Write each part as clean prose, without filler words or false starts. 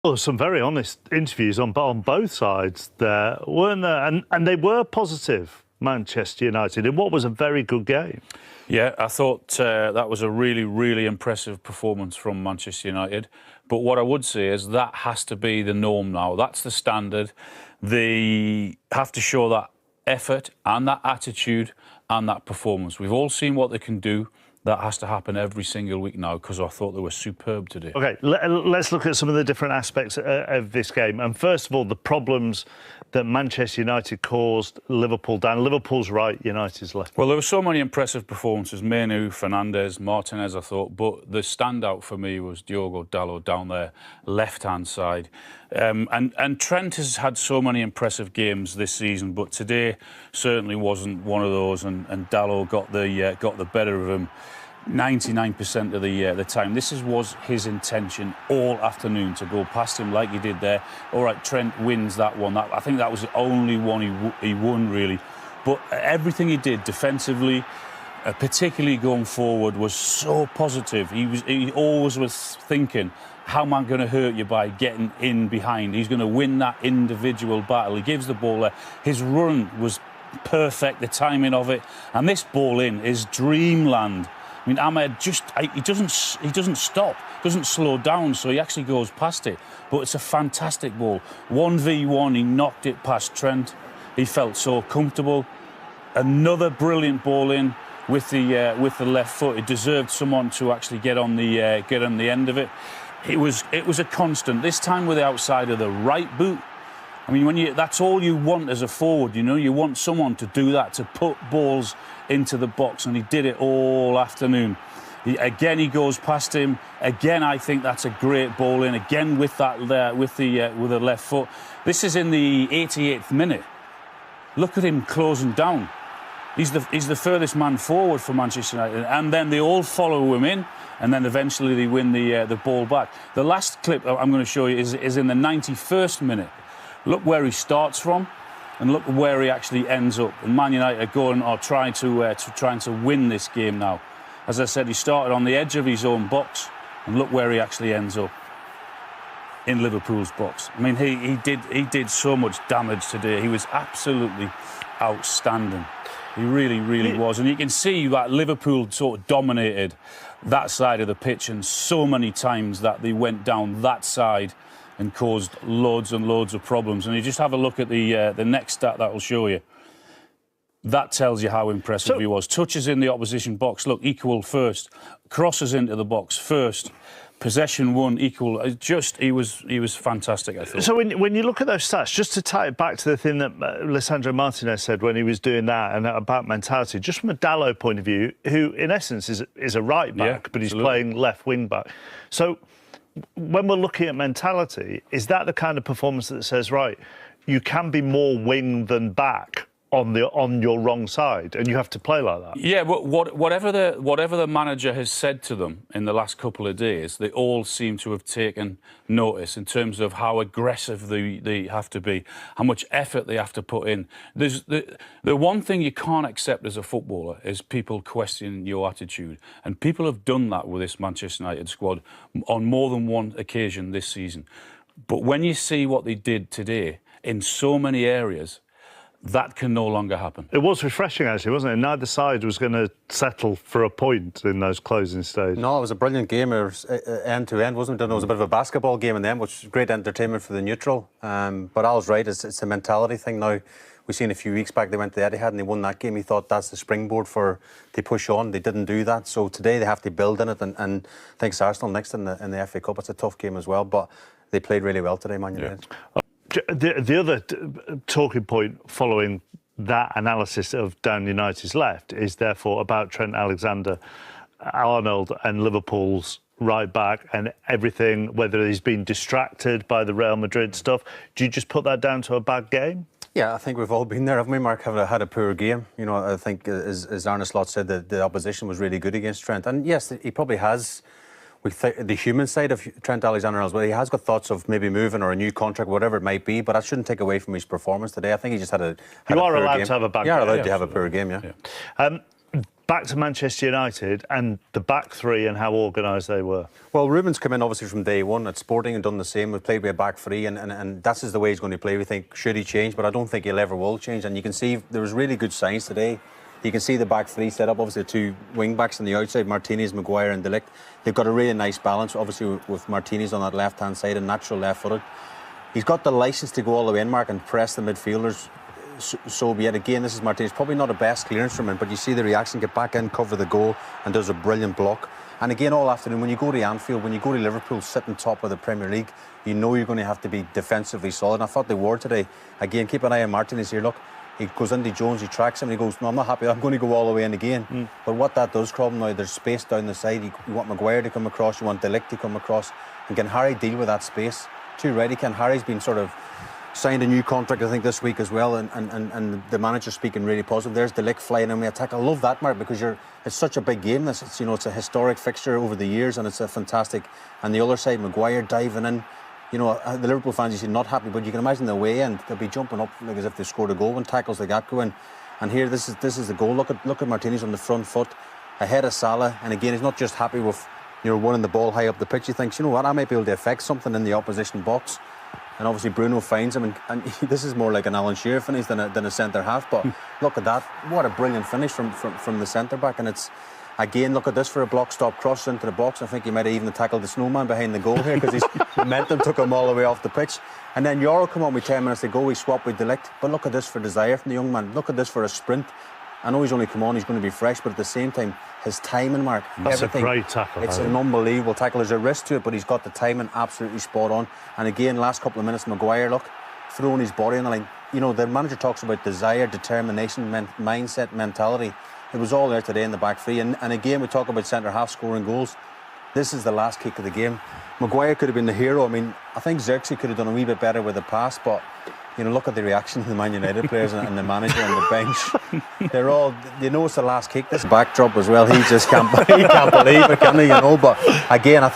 Well, some very honest interviews on both sides there, weren't there? And they were positive, Manchester United, in what was a very good game. Yeah, I thought that was a really, really impressive performance from Manchester United. But what I would say is that has to be the norm now. That's the standard. They have to show that effort and that attitude and that performance. We've all seen what they can do. That has to happen every single week now, because I thought they were superb today. OK, let's look at some of the different aspects of this game. And first of all, the problems that Manchester United caused Liverpool down. Liverpool's right, United's left. Well, there were so many impressive performances. Menu, Fernandes, Martinez, I thought. But the standout for me was Diogo Dalot down there, left-hand side. And Trent has had so many impressive games this season, but today certainly wasn't one of those. And Dalot got the better of him 99% of the time. This was his intention all afternoon, to go past him like he did there. All right, Trent wins that one. I think that was the only one he won, really. But everything he did defensively, particularly going forward, was so positive. He always was thinking, how am I going to hurt you by getting in behind? He's going to win that individual battle. He gives the ball there. His run was perfect, the timing of it. And this ball in is dreamland. I mean, Ahmed he doesn't stop, doesn't slow down, so he actually goes past it. But it's a fantastic ball. 1v1, he knocked it past Trent. He felt so comfortable. Another brilliant ball in with the left foot. It deserved someone to actually get on the end of it. It was a constant. This time with the outside of the right boot. I mean, that's all you want as a forward, you know. You want someone to do that, to put balls into the box, and he did it all afternoon. Again, he goes past him. Again, I think that's a great ball in. Again, with the left foot. This is in the 88th minute. Look at him closing down. He's the furthest man forward for Manchester United, and then they all follow him in, and then eventually they win the ball back. The last clip I'm going to show you is in the 91st minute. Look where he starts from, and look where he actually ends up. And Man United are trying to win this game now. As I said, he started on the edge of his own box, and look where he actually ends up, in Liverpool's box. I mean, he did so much damage today. He was absolutely outstanding. He really, really was. And you can see that Liverpool sort of dominated that side of the pitch, and so many times that they went down that side and caused loads and loads of problems. And you just have a look at the next stat that will show you. That tells you how impressive he was. Touches in the opposition box, look, equal first. Crosses into the box first. Possession won, equal. He was fantastic, I thought. So when you look at those stats, just to tie it back to the thing that Lisandro Martinez said when he was doing that, and about mentality, just from a Dalot point of view, who in essence is a right back, but he's playing left wing back. So when we're looking at mentality, is that the kind of performance that says, right, you can be more wing than back on your wrong side, and you have to play like that? Yeah, but whatever the manager has said to them in the last couple of days, they all seem to have taken notice in terms of how aggressive they have to be, how much effort they have to put in. There's the one thing you can't accept as a footballer is people questioning your attitude, and people have done that with this Manchester United squad on more than one occasion this season. But when you see what they did today in so many areas, that can no longer happen. It was refreshing, actually, wasn't it? Neither side was going to settle for a point in those closing stages. No, it was a brilliant game. It was end to end, wasn't it? It was a bit of a basketball game in the end, which was great entertainment for the neutral. But Al's right, it's a mentality thing now. We've seen a few weeks back they went to Etihad and they won that game. He thought that's the springboard to push on. They didn't do that. So today they have to build in it. And I think it's Arsenal next in the FA Cup. It's a tough game as well. But they played really well today, Man United. Yeah. The other talking point following that analysis of down United's left is therefore about Trent Alexander-Arnold and Liverpool's right back and everything, whether he's been distracted by the Real Madrid stuff. Do you just put that down to a bad game? Yeah, I think we've all been there, haven't we, Mark? Have had a poor game. You know, I think, as Arne Slot said, the opposition was really good against Trent. And yes, he probably has, with the human side of Trent Alexander-Arnold, well, he has got thoughts of maybe moving or a new contract, whatever it might be, but that shouldn't take away from his performance today. I think he just had a poor game. You are allowed to have a bad game. You are allowed to have a poor game, yeah. back to Manchester United and the back three and how organised they were. Well, Ruben's come in obviously from day one at Sporting and done the same. We've played with a back three, and that's the way he's going to play. We think, should he change? But I don't think he'll ever will change. And you can see there was really good signs today. You can see the back three set up, obviously the two wing backs on the outside, Martinez, Maguire and De Ligt. They've got a really nice balance, obviously with Martinez on that left-hand side and natural left-footed. He's got the licence to go all the way in, Mark, and press the midfielders. So be it. Again, this is Martinez. Probably not the best clearance from him, but you see the reaction, get back in, cover the goal, and does a brilliant block. And again, all afternoon, when you go to Anfield, when you go to Liverpool, sitting top of the Premier League, you know you're going to have to be defensively solid. And I thought they were today. Again, keep an eye on Martinez here. Look, he goes into Jones, he tracks him, and he goes, no, I'm not happy, I'm going to go all the way in again. But what that does, Cromwell, now there's space down the side. You want Maguire to come across, you want De Ligt to come across. And can Harry deal with that space? Too right, he can. Harry's been sort of signed a new contract, I think, this week as well, and the manager speaking really positive. There's De Ligt flying in the attack. I love that, Mark, because it's such a big game. This, it's a historic fixture over the years, and it's a fantastic. And the other side, Maguire diving in. The Liverpool fans, you see, not happy, but you can imagine the way end. They'll be jumping up like as if they scored a goal when tackles like that go in. And here, this is the goal. Look at Martinez on the front foot, ahead of Salah, and again, he's not just happy with winning the ball high up the pitch. He thinks, you know what, I might be able to affect something in the opposition box. And obviously Bruno finds him, and this is more like an Alan Shearer finish than a centre half. But look at that! What a brilliant finish from the centre back. And it's again, look at this for a block stop cross into the box. I think he might have even tackled the snowman behind the goal here because his momentum took him all the way off the pitch. And then Yoro come on with 10 minutes to go. We swap with De Ligt. But look at this for desire from the young man. Look at this for a sprint. I know he's only come on, he's going to be fresh, but at the same time, his timing, Mark, that's everything. A great tackle. It's an unbelievable tackle. There's a risk to it, but he's got the timing absolutely spot on. And again, last couple of minutes, Maguire, look, throwing his body on the line. The manager talks about desire, determination, mindset, mentality. It was all there today in the back three. And again, we talk about centre-half scoring goals. This is the last kick of the game. Maguire could have been the hero. I mean, I think Xerxes could have done a wee bit better with the pass, but look at the reaction of the Man United players and the manager on the bench. They're all, it's the last kick. This backdrop as well. He just can't believe it, can he? But again, I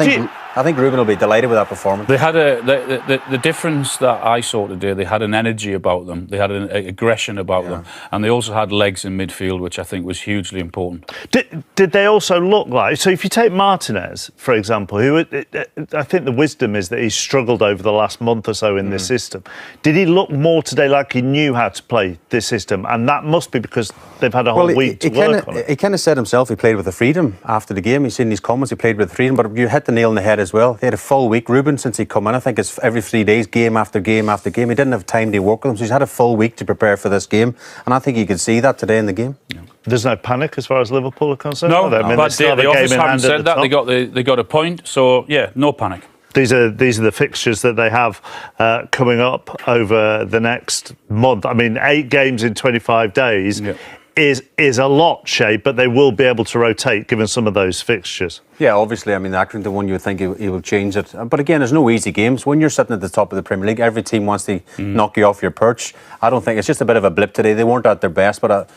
think Ruben will be delighted with that performance. They had the difference that I saw today. They had an energy about them. They had an aggression about them, and they also had legs in midfield, which I think was hugely important. Did they also look like? So if you take Martinez, for example, who I think the wisdom is that he's struggled over the last month or so in this system. Did he look more today like he knew how to play this system? And that must be because they've had a whole week to work on it. He kind of said himself he played with the freedom after the game. He's seen these comments, he played with the freedom, but you hit the nail on the head as well. He had a full week. Ruben, since he come in, I think it's every 3 days, game after game after game. He didn't have time to work with him, so he's had a full week to prepare for this game. And I think you could see that today in the game. Yeah. There's no panic as far as Liverpool are concerned? No, the office haven't said that. They got a point, so yeah, no panic. These are the fixtures that they have coming up over the next month. I mean, 8 games in 25 days is a lot, Shay, but they will be able to rotate given some of those fixtures. Yeah, obviously, I mean, the Accrington one, you would think he will change it. But again, there's no easy games. When you're sitting at the top of the Premier League, every team wants to knock you off your perch. I don't think, it's just a bit of a blip today. They weren't at their best, but